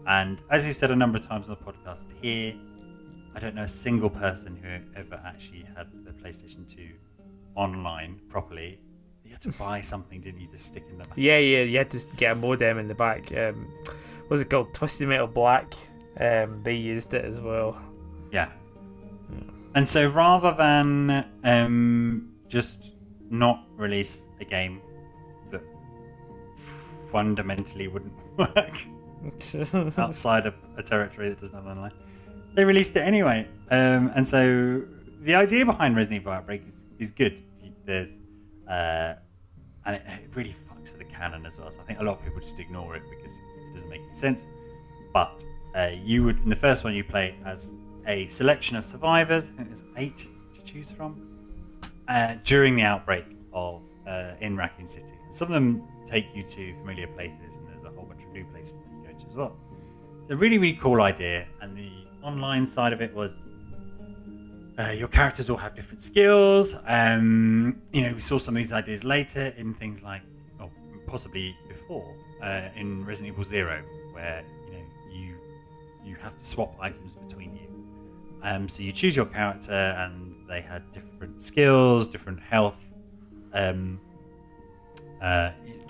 Speaker 1: And as we've said a number of times on the podcast, here, I don't know a single person who ever actually had the PlayStation 2 online properly. You had to buy something, didn't you, to stick in the back?
Speaker 2: Yeah, you had to get a modem in the back. What was it called? Twisted Metal Black. They used it as well.
Speaker 1: Yeah. And so rather than just not release a game that fundamentally wouldn't work outside of a territory that doesn't have online, they released it anyway. And so the idea behind Resident Evil Outbreak is good. There's and it really fucks with the canon as well. So I think a lot of people just ignore it because it doesn't make any sense. But you would, in the first one, you play as a selection of survivors. I think there's 8 to choose from during the outbreak of in Raccoon City. Some of them take you to familiar places, and there's a whole bunch of new places you can go to as well. It's a really, really cool idea. And the online side of it was your characters all have different skills. We saw some of these ideas later in things like, or possibly before, in Resident Evil 0, where you have to swap items between you. So you choose your character, and they had different skills, different health, different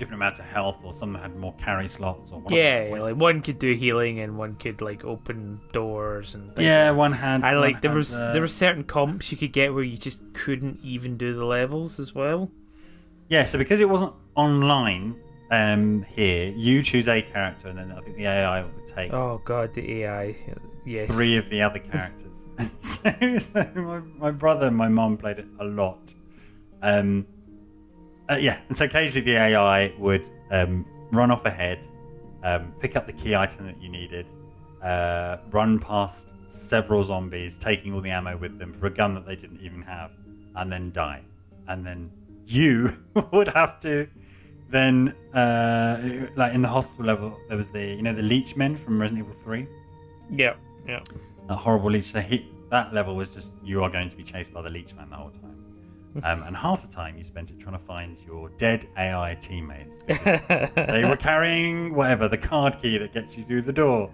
Speaker 1: amounts of health, or some had more carry slots. Or
Speaker 2: like one could do healing, and one could like open doors and things.
Speaker 1: Yeah, one had.
Speaker 2: I like there were certain comps you could get where you just couldn't even do the levels as well.
Speaker 1: Yeah, so because it wasn't online, here you choose a character, and then I think the AI would take.
Speaker 2: Oh god, the AI. Yes.
Speaker 1: 3 of the other characters. so my brother and my mum played it a lot. Yeah, and so occasionally the AI would run off ahead, pick up the key item that you needed, run past several zombies, taking all the ammo with them for a gun that they didn't even have, and then die. And then you would have to then, like in the hospital level, there was the leech men from Resident Evil 3.
Speaker 2: Yeah.
Speaker 1: That horrible leech. So that level was just, you are going to be chased by the leech man the whole time. And half the time you spent it trying to find your dead AI teammates because they were carrying whatever, the card key that gets you through the door.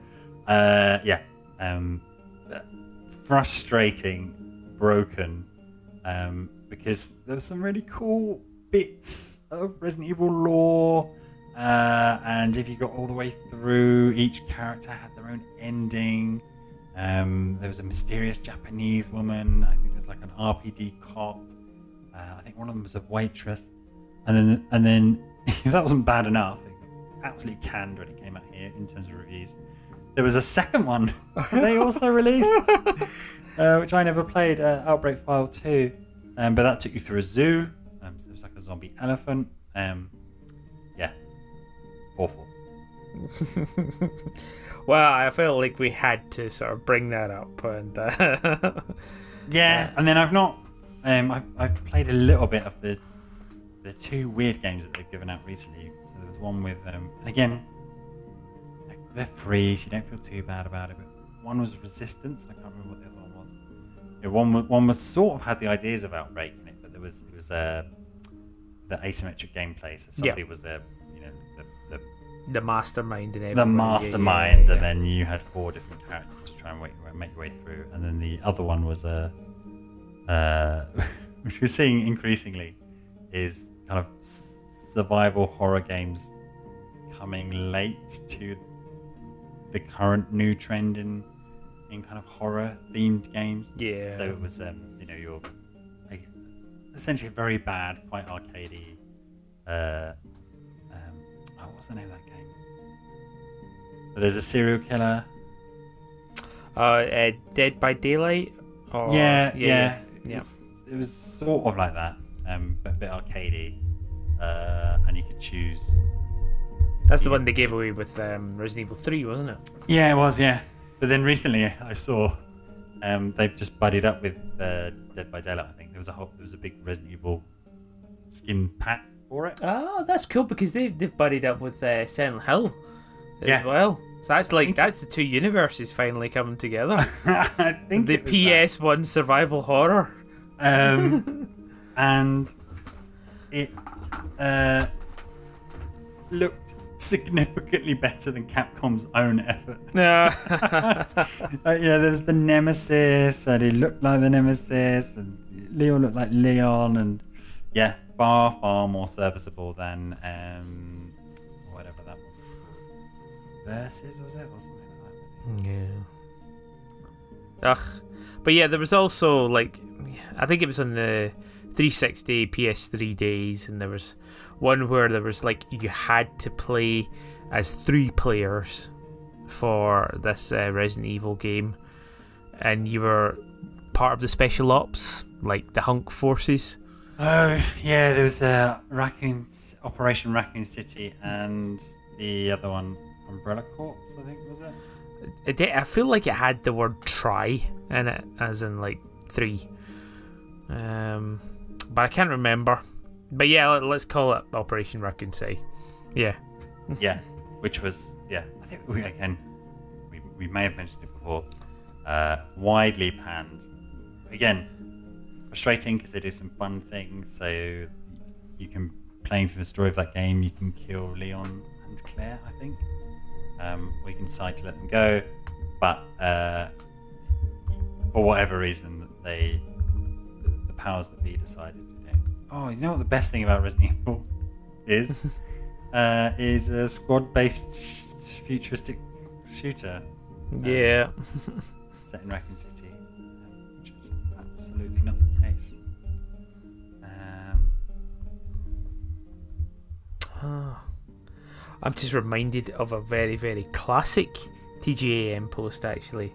Speaker 1: Frustrating, broken, because there were some really cool bits of Resident Evil lore, and if you got all the way through, each character had their own ending. There was a mysterious Japanese woman. I think there's like an RPD cop. I think one of them was a waitress, and then if that wasn't bad enough, it got absolutely canned when it came out here in terms of reviews. There was a second one they also released, which I never played, Outbreak File 2, but that took you through a zoo. So there was like a zombie elephant. Awful.
Speaker 2: Well, I felt like we had to sort of bring that up, and
Speaker 1: and then I've not. I've played a little bit of the two weird games that they've given out recently. So there was one with, and again, they're free, so you don't feel too bad about it. But one was Resistance. I can't remember what the other one was. Yeah, one was sort of had the ideas of Outbreak in it, but it was the asymmetric gameplay. So somebody was the
Speaker 2: mastermind and everything.
Speaker 1: The mastermind, and then you had 4 different characters to try and make your way through. And then the other one was which we're seeing increasingly, is kind of survival horror games coming late to the current new trend in kind of horror themed games.
Speaker 2: Yeah.
Speaker 1: So it was you're like, essentially a very bad, quite arcadey. What's the name of that game? But there's a serial killer.
Speaker 2: Dead by Daylight. Or,
Speaker 1: yeah. It was sort of like that, but a bit arcadey, and you could choose.
Speaker 2: That's the one they gave away with Resident Evil 3, wasn't it?
Speaker 1: Yeah, it was. Yeah, but then recently I saw they've just buddied up with Dead by Daylight. I think there was a big Resident Evil skin pack for it.
Speaker 2: Oh, that's cool because they've buddied up with Silent Hill as well. So that's the two universes finally coming together.
Speaker 1: I think
Speaker 2: the PS1 survival horror.
Speaker 1: And it looked significantly better than Capcom's own effort. There's the Nemesis, and he looked like the Nemesis, and Leon looked like Leon, and far more serviceable than whatever that one was called. Versus, was it, or something like that?
Speaker 2: Yeah. But yeah, there was also I think it was on the 360 PS3 days, and there was one where there was you had to play as 3 players for this Resident Evil game, and you were part of the special ops, like the Hunk Forces.
Speaker 1: Oh yeah, there was Operation Raccoon City, and the other one, Umbrella Corps, I think, was it?
Speaker 2: I feel like it had the word try in it, as in 3. But I can't remember. But yeah, let's call it Operation Raccoon City. Yeah.
Speaker 1: Yeah, which was, I think we may have mentioned it before. Widely panned. Again, frustrating because they do some fun things. So you can, playing through the story of that game, you can kill Leon and Claire, I think. Or you can decide to let them go. But for whatever reason, the powers that be decided, you know what the best thing about Resident Evil is? Is a squad-based futuristic shooter.
Speaker 2: Yeah.
Speaker 1: Set in Raccoon City, which is absolutely not the case.
Speaker 2: I'm just reminded of a very, very classic TGAM post, actually. Do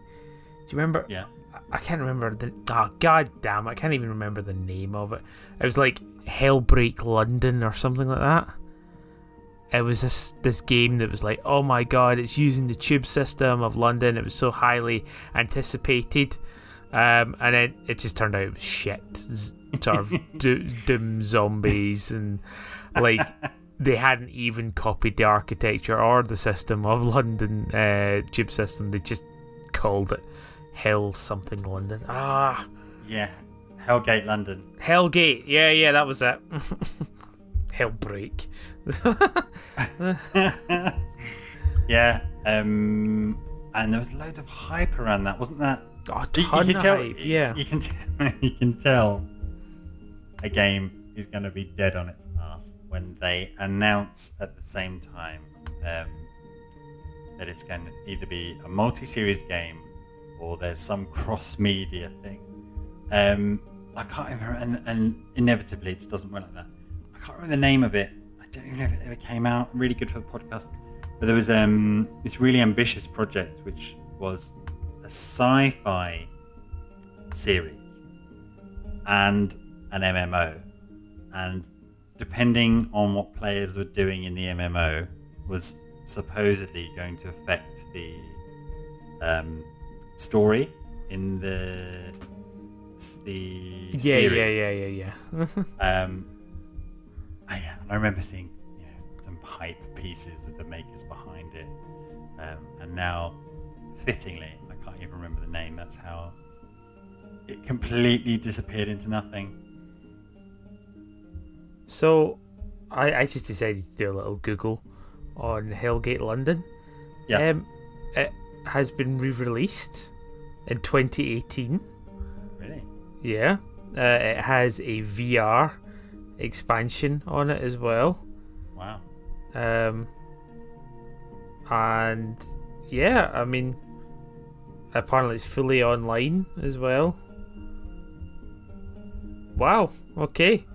Speaker 2: you remember?
Speaker 1: Yeah.
Speaker 2: I can't remember the... Oh, god damn, I can't even remember the name of it. It was Hellbreak London or something like that. It was this game that was like, oh my god, it's using the tube system of London. It was so highly anticipated, and then it just turned out it was shit. Sort of doom zombies, and like they hadn't even copied the architecture or the system of London tube system. They just called it Hell something London.
Speaker 1: Yeah, Hellgate London.
Speaker 2: Hellgate. Yeah, that was it. Hellbreak.
Speaker 1: Yeah, and there was loads of hype around that, wasn't that?
Speaker 2: Oh, a ton of hype, yeah.
Speaker 1: You can tell a game is going to be dead on its ass when they announce at the same time that it's going to either be a multi-series game or there's some cross-media thing. I can't remember, and inevitably it doesn't work like that. I can't remember the name of it. I don't even know if it ever came out. Really good for the podcast. But there was this really ambitious project which was a sci-fi series and an MMO. And depending on what players were doing in the MMO was supposedly going to affect the story in the series.
Speaker 2: Yeah.
Speaker 1: I remember seeing some hype pieces with the makers behind it, and now, fittingly, I can't even remember the name. That's how it completely disappeared into nothing.
Speaker 2: So, I just decided to do a little Google on Hellgate London.
Speaker 1: Yeah.
Speaker 2: It has been re-released in 2018.
Speaker 1: Really?
Speaker 2: Yeah. It has a VR expansion on it as well.
Speaker 1: Wow.
Speaker 2: And yeah, I mean, apparently it's fully online as well. Wow. Okay.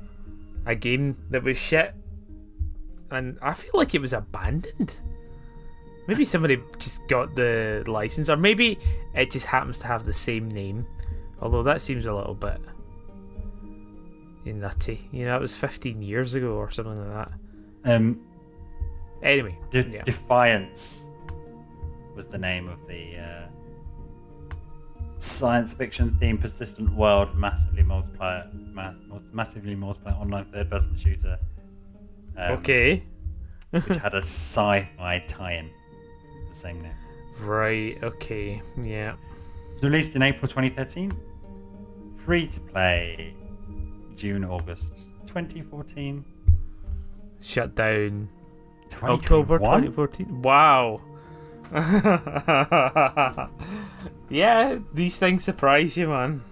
Speaker 2: A game that was shit, and I feel like it was abandoned. Maybe somebody just got the license, or maybe it just happens to have the same name. Although that seems a little bit nutty. It was 15 years ago or something like that. Anyway,
Speaker 1: Defiance was the name of the science fiction themed persistent world massively multiplayer online third-person shooter.
Speaker 2: Okay.
Speaker 1: Which had a sci-fi tie-in. The same name.
Speaker 2: Right. Okay. Yeah.
Speaker 1: It was released in April 2013. Free to play August 2014.
Speaker 2: Shut down
Speaker 1: 2021?
Speaker 2: October 2014. Wow. Yeah, these things surprise you, man.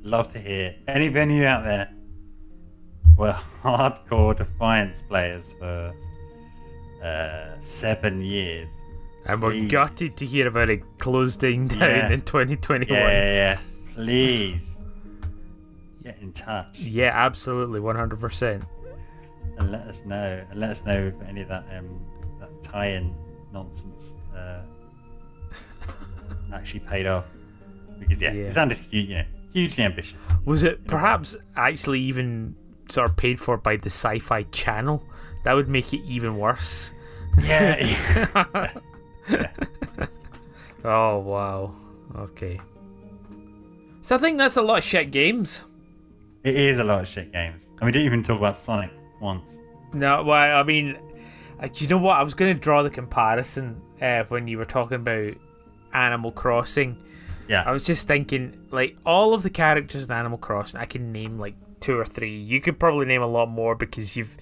Speaker 1: Love to hear. Any venue out there were hardcore Defiance players for 7 years.
Speaker 2: And we're gutted to hear about it closing down in 2021.
Speaker 1: Yeah. Please get in touch.
Speaker 2: Yeah, absolutely, 100%.
Speaker 1: And let us know. And let us know if any of that tie-in nonsense actually paid off. Because it sounded hugely ambitious.
Speaker 2: Was it perhaps actually even sort of paid for by the Sci-Fi Channel? That would make it even worse.
Speaker 1: Yeah.
Speaker 2: Oh wow. Okay. So I think that's a lot of shit games.
Speaker 1: It is a lot of shit games. And we didn't even talk about Sonic once.
Speaker 2: No, well, I mean, you know what? I was going to draw the comparison when you were talking about Animal Crossing.
Speaker 1: Yeah.
Speaker 2: I was just thinking, like, all of the characters in Animal Crossing, I can name like 2 or 3. You could probably name a lot more because you've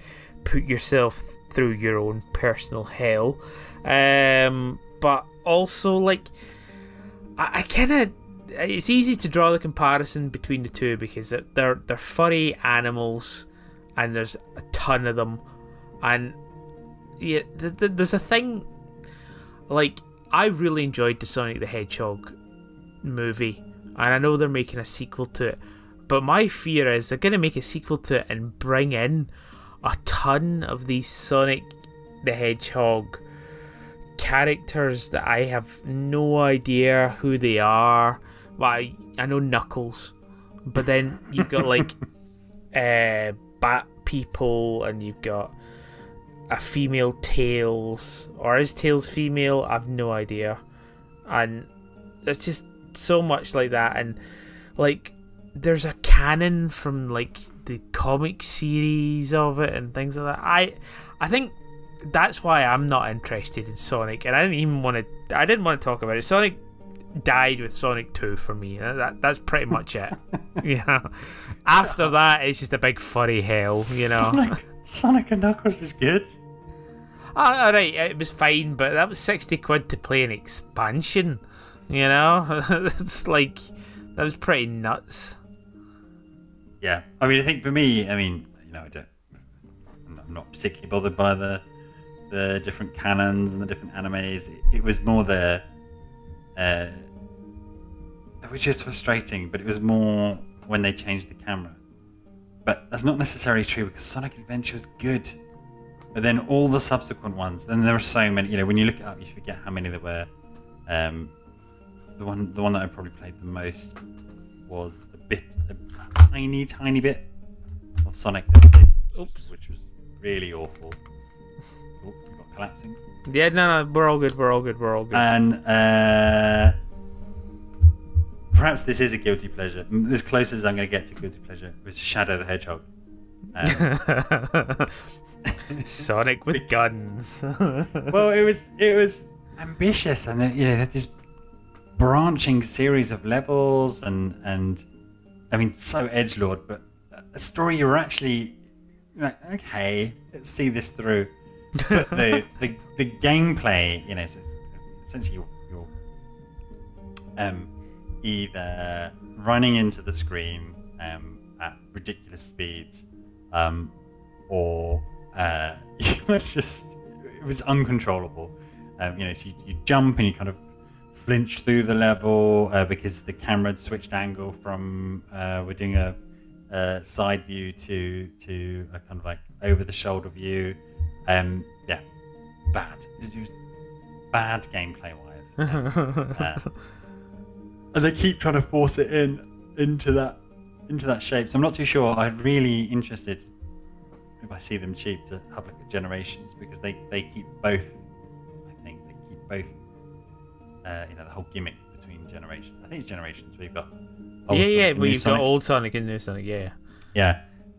Speaker 2: put yourself through your own personal hell. But also, like, I kind of... It's easy to draw the comparison between the two because they're furry animals and there's a ton of them. And yeah, there's a thing... Like, I really enjoyed the Sonic the Hedgehog movie, and I know they're making a sequel to it, but my fear is they're going to make a sequel to it and bring in a ton of these Sonic the Hedgehog characters that I have no idea who they are. Well, I know Knuckles, but then you've got like bat people, and you've got a female Tails, or is Tails female? I've no idea. And there's just so much like that, and like there's a canon from like the comic series of it and things like that. I think that's why I'm not interested in Sonic, and I didn't want to talk about it. Sonic died with Sonic 2 for me. That's pretty much it. You know, after that it's just a big furry hell. You know,
Speaker 1: Sonic and Knuckles is good.
Speaker 2: Alright, it was fine, but that was 60 quid to play an expansion. You know, it's like that was pretty nuts.
Speaker 1: Yeah, I mean, I think for me, I mean, you know, I'm not particularly bothered by the different canons and the different animes. It was more which is frustrating, but it was more when they changed the camera. But that's not necessarily true, because Sonic Adventure was good. But then all the subsequent ones, then there were so many. You know, when you look it up, you forget how many there were. The one that I probably played the most was a tiny bit of Sonic 06, which was really awful. Oh, you got collapsing.
Speaker 2: Yeah, no, we're all good.
Speaker 1: And perhaps this is a guilty pleasure. As close as I'm going to get to guilty pleasure was Shadow the Hedgehog.
Speaker 2: Sonic with guns.
Speaker 1: Well, it was ambitious, and you know, they had this branching series of levels, and I mean, so edgelord, but a story you're actually like, okay, let's see this through. But the gameplay, you know, so it's essentially you're either running into the screen at ridiculous speeds, or it was uncontrollable. You know, so you jump and you kind of flinch through the level because the camera had switched angle from we're doing a side view to a kind of like over the shoulder view. Yeah, bad. It was bad gameplay wise. And they keep trying to force it into that shape. So I'm not too sure. I'm really interested if I see them cheap to have like a Generations, because they keep both. I think they keep both. You know, the whole gimmick between Generations. I think it's Generations where you've got old Sonic
Speaker 2: where you've got old Sonic and new Sonic. Yeah.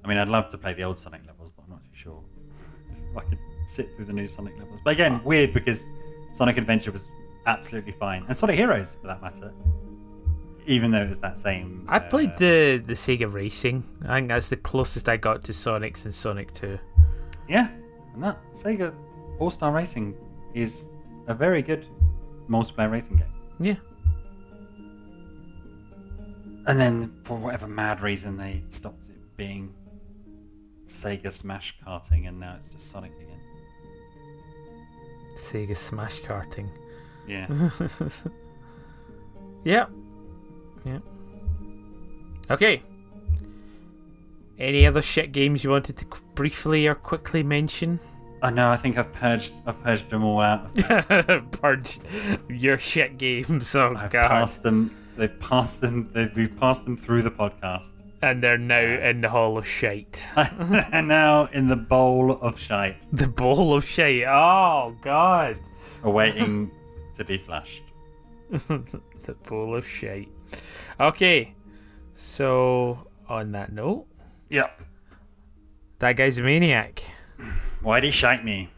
Speaker 1: I mean, I'd love to play the old Sonic levels, but I'm not too sure if I could sit through the new Sonic levels. But again, weird, because Sonic Adventure was absolutely fine, and Sonic Heroes for that matter. Even though it was that same.
Speaker 2: I played the Sega Racing. I think that's the closest I got to Sonic's and Sonic 2.
Speaker 1: Yeah, and that Sega All-Star Racing is a very good multiplayer racing game.
Speaker 2: Yeah.
Speaker 1: And then, for whatever mad reason, they stopped it being Sega Smash Karting, and now it's just Sonic again.
Speaker 2: Sega Smash Karting.
Speaker 1: Yeah.
Speaker 2: Yeah. Okay. Any other shit games you wanted to briefly or quickly mention?
Speaker 1: Oh no, I think I've purged them all out.
Speaker 2: Purged your shit games. Oh
Speaker 1: I've
Speaker 2: god.
Speaker 1: passed them. We've passed them through the podcast.
Speaker 2: And they're now in the Hall of Shite.
Speaker 1: And now in the bowl of shite.
Speaker 2: The bowl of shite. Oh god.
Speaker 1: Awaiting to be flushed.
Speaker 2: The bowl of shite. Okay. So on that note.
Speaker 1: Yep.
Speaker 2: That guy's a maniac.
Speaker 1: Why'd he shite me?